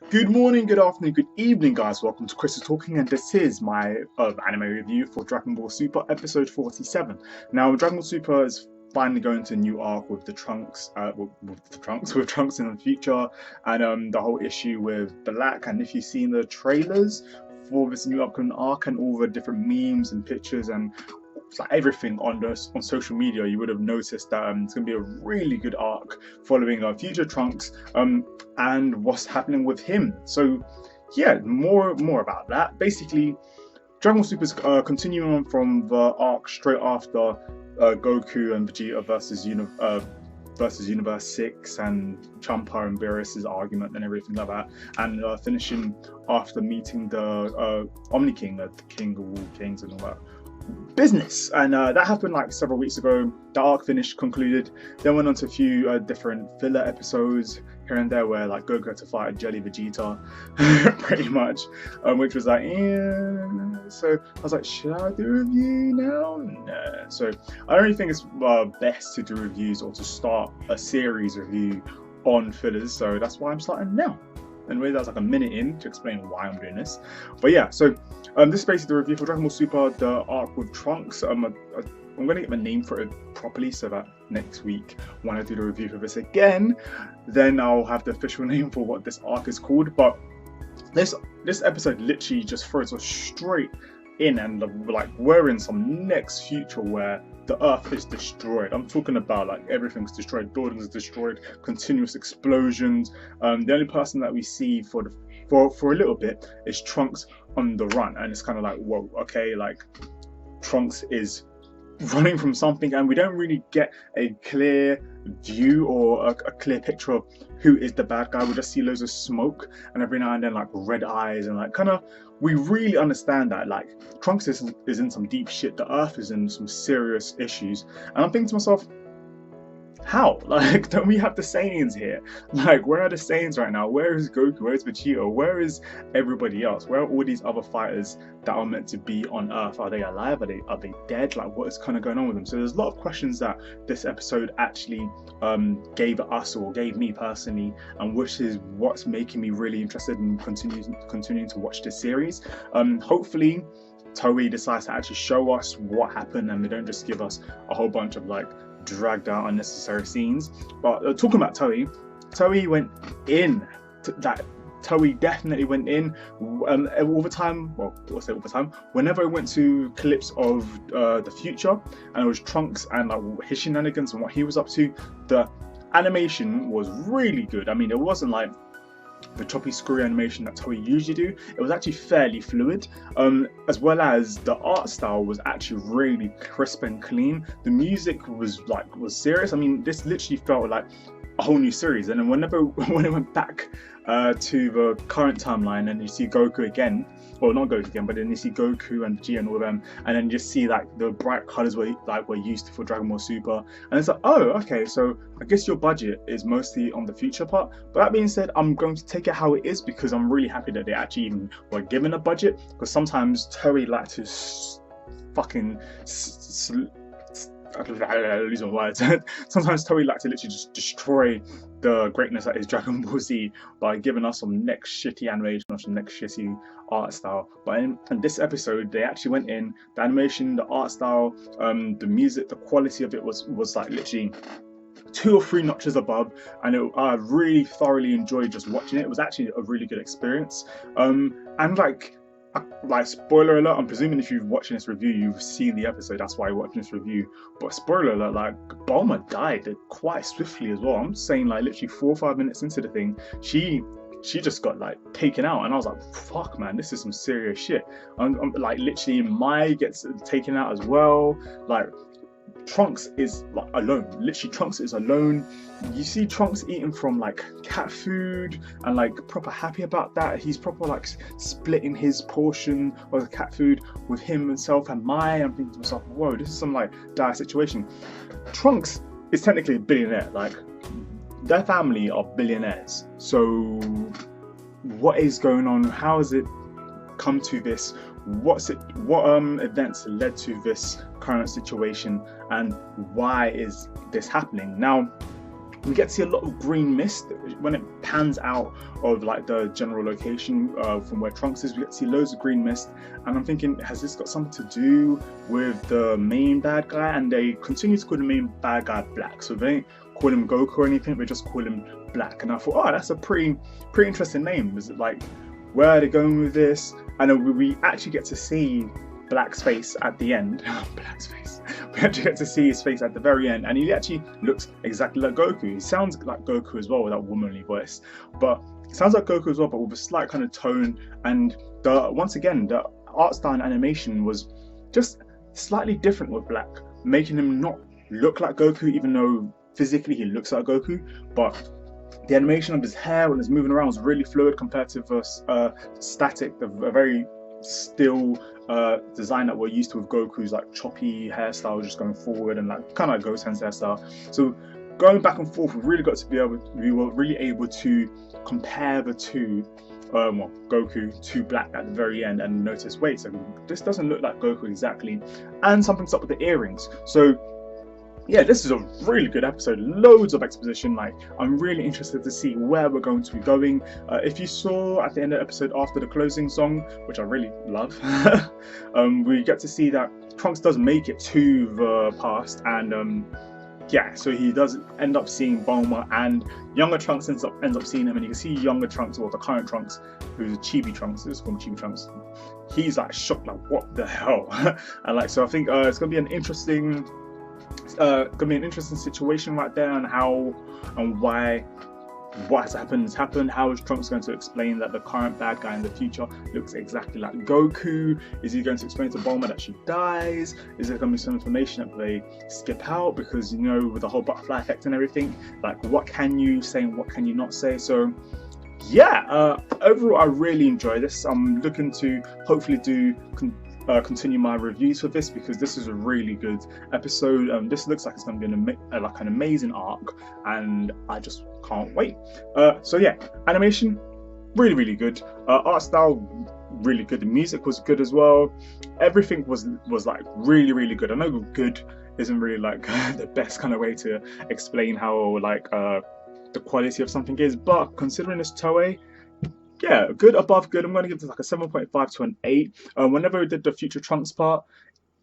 Good morning, good afternoon, good evening, guys. Welcome to chrisIsTalkin, and this is my anime review for Dragon Ball Super episode 47. Now, Dragon Ball Super is finally going to a new arc with the Trunks, with Trunks in the future, and the whole issue with Black. And if you've seen the trailers for this new upcoming arc and all the different memes and pictures and like everything on social media, you would have noticed that it's going to be a really good arc following our future Trunks and what's happening with him. So yeah, more about that. Basically, Dragon Ball Super is continuing on from the arc straight after Goku and Vegeta versus Universe 6 and Champa and Beerus's argument and everything like that, and finishing after meeting the Omni King, the king of all kings and all that business. And that happened like several weeks ago. The arc finished, concluded, then went on to a few different filler episodes here and there where like Goku had to fight a jelly Vegeta pretty much, which was like, yeah. So I was like, should I do a review now? Nah. So I don't really think it's best to do reviews or to start a series review on fillers, so that's why I'm starting now. Anyway, that's like a minute in to explain why I'm doing this. But yeah, so this is basically the review for Dragon Ball Super, the arc with Trunks. I'm going to get my name for it properly so that next week when I do the review for this again, then I'll have the official name for what this arc is called. But this episode literally just throws us straight in, and like we're in some next future where the Earth is destroyed. I'm talking about like everything's destroyed, buildings destroyed, continuous explosions. The only person that we see for a little bit is Trunks on the run, and it's kind of like, whoa, okay, like Trunks is running from something, and we don't really get a clear view or a clear picture of who is the bad guy. We just see loads of smoke and every now and then like red eyes, and like kind of we really understand that like Trunks is in some deep shit. The Earth is in some serious issues, and I'm thinking to myself, how? Like, don't we have the Saiyans here? Like, where are the Saiyans right now? Where is Goku? Where is Vegeta? Where is everybody else? Where are all these other fighters that are meant to be on Earth? Are they alive? Are they dead? Like, what is kind of going on with them? So there's a lot of questions that this episode actually gave us, or gave me personally, and which is what's making me really interested in continuing to watch this series. Hopefully TOEI decides to actually show us what happened, and they don't just give us a whole bunch of like dragged out unnecessary scenes. But talking about TOEI went in that. TOEI definitely went in all the time. Well, I'll say all the time. Whenever I went to clips of the future, and it was Trunks and like his shenanigans and what he was up to, the animation was really good. I mean, it wasn't like the choppy screwy animation that TOEI usually do. It was actually fairly fluid, as well as the art style was actually really crisp and clean. The music was serious. I mean, this literally felt like a whole new series. And then when it went back to the current timeline, and you see Goku again, well, not Goku again, but then you see Goku and Vegeta and all of them, and then you just see like the bright colors were used for Dragon Ball Super, and it's like, oh, okay, so I guess your budget is mostly on the future part. But that being said, I'm going to take it how it is, because I'm really happy that they actually even were given a budget, because sometimes TOEI like to fucking lose my words. Sometimes TOEI like to literally just destroy the greatness that is Dragon Ball Z by giving us some next shitty animation or some next shitty art style. But in this episode, they actually went in. The animation, the art style, the music, the quality of it was like literally 2 or 3 notches above, and I really thoroughly enjoyed just watching it. It was actually a really good experience. And like spoiler alert, I'm presuming if you're watching this review, you've seen the episode, that's why you're watching this review. But spoiler alert, like Bulma died quite swiftly as well. I'm saying like literally 4 or 5 minutes into the thing, she just got like taken out, and I was like, fuck man, this is some serious shit. I'm like literally Mai gets taken out as well. Like Trunks is like alone. Literally, Trunks is alone. You see Trunks eating from like cat food and like proper happy about that. He's proper like splitting his portion of the cat food with himself and Mai. I'm thinking to myself, whoa, this is some like dire situation. Trunks is technically a billionaire. Like their family are billionaires. So what is going on? How has it come to this? What events led to this current situation, and why is this happening? Now, We get to see a lot of green mist when it pans out of like the general location from where Trunks is. We get to see loads of green mist, and I'm thinking, has this got something to do with the main bad guy? And they continue to call the main bad guy Black, so they don't call him Goku or anything, they just call him Black. And I thought, oh, that's a pretty interesting name. Is it like, where are they going with this? And we actually get to see Black's face at the end. Black's face. We actually get to see his face at the very end, and he actually looks exactly like Goku. He sounds like Goku as well with that womanly voice, but he sounds like Goku as well, but with a slight kind of tone. And once again, the art style and animation was just slightly different with Black, making him not look like Goku, even though physically he looks like Goku. But the animation of his hair when it's moving around was really fluid compared to the static, a very still design that we're used to with Goku's like choppy hairstyle just going forward, and like kind of like Goten's hairstyle. So going back and forth, we were really able to compare the two, Goku to Black at the very end, and notice, wait, so this doesn't look like Goku exactly. And something's up with the earrings. So yeah, this is a really good episode, loads of exposition. Like, I'm really interested to see where we're going to be going. If you saw at the end of the episode after the closing song, which I really love, we get to see that Trunks does make it to the past, and yeah, so he does end up seeing Bulma, and younger Trunks ends up seeing him, and you can see younger Trunks, or the current Trunks, who's Chibi Trunks, let's call him Chibi Trunks. He's like shocked, like, what the hell? And like, so I think it's gonna be an interesting situation right there, and how and why what has happened. How is Trunks going to explain that the current bad guy in the future looks exactly like Goku? Is he going to explain to Bulma that she dies? Is there going to be some information that they skip out, because, you know, with the whole butterfly effect and everything, like, what can you say and what can you not say? So yeah, overall I really enjoy this. I'm looking to hopefully continue my reviews for this, because this is a really good episode. This looks like it's going to be an amazing arc, and I just can't wait. So yeah, animation really good, art style really good, the music was good as well. Everything was like really good. I know good isn't really like the best kind of way to explain how like the quality of something is, but considering it's TOEI, yeah, good above good. I'm going to give this like a 7.5 to an 8. Whenever we did the Future Trunks part,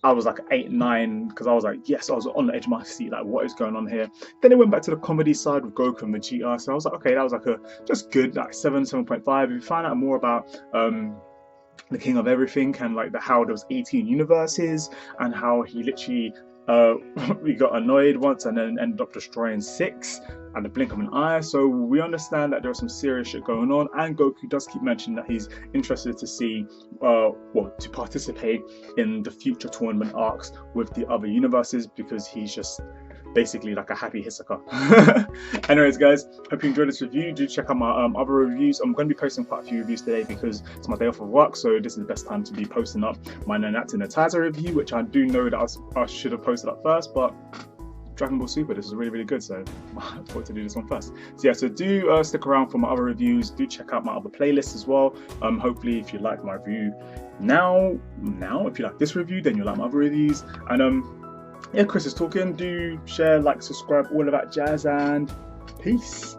I was like 8, 9, because I was like, yes, I was on the edge of my seat, like, what is going on here? Then it went back to the comedy side with Goku and Vegeta, so I was like, okay, that was like a just good, like 7.5. If you find out more about the King of Everything, and like how there was 18 universes, and how he literally we got annoyed once and then ended up destroying 6 at the blink of an eye. So we understand that there's some serious shit going on, and Goku does keep mentioning that he's interested to see, to participate in the future tournament arcs with the other universes, because he's just basically like a happy Hisoka. Anyways guys, hope you enjoyed this review. Do check out my other reviews. I'm going to be posting quite a few reviews today because it's my day off of work, so this is the best time to be posting up my Nanatsu no Taizai review, which I do know that I should have posted up first, but Dragon Ball Super, this is really good, so I thought to do this one first. So yeah, so do stick around for my other reviews. Do check out my other playlists as well. Hopefully if you like my review now, if you like this review, then you'll like my other reviews. And yeah, Chris is talking. Do share, like, subscribe, all of that jazz, and peace.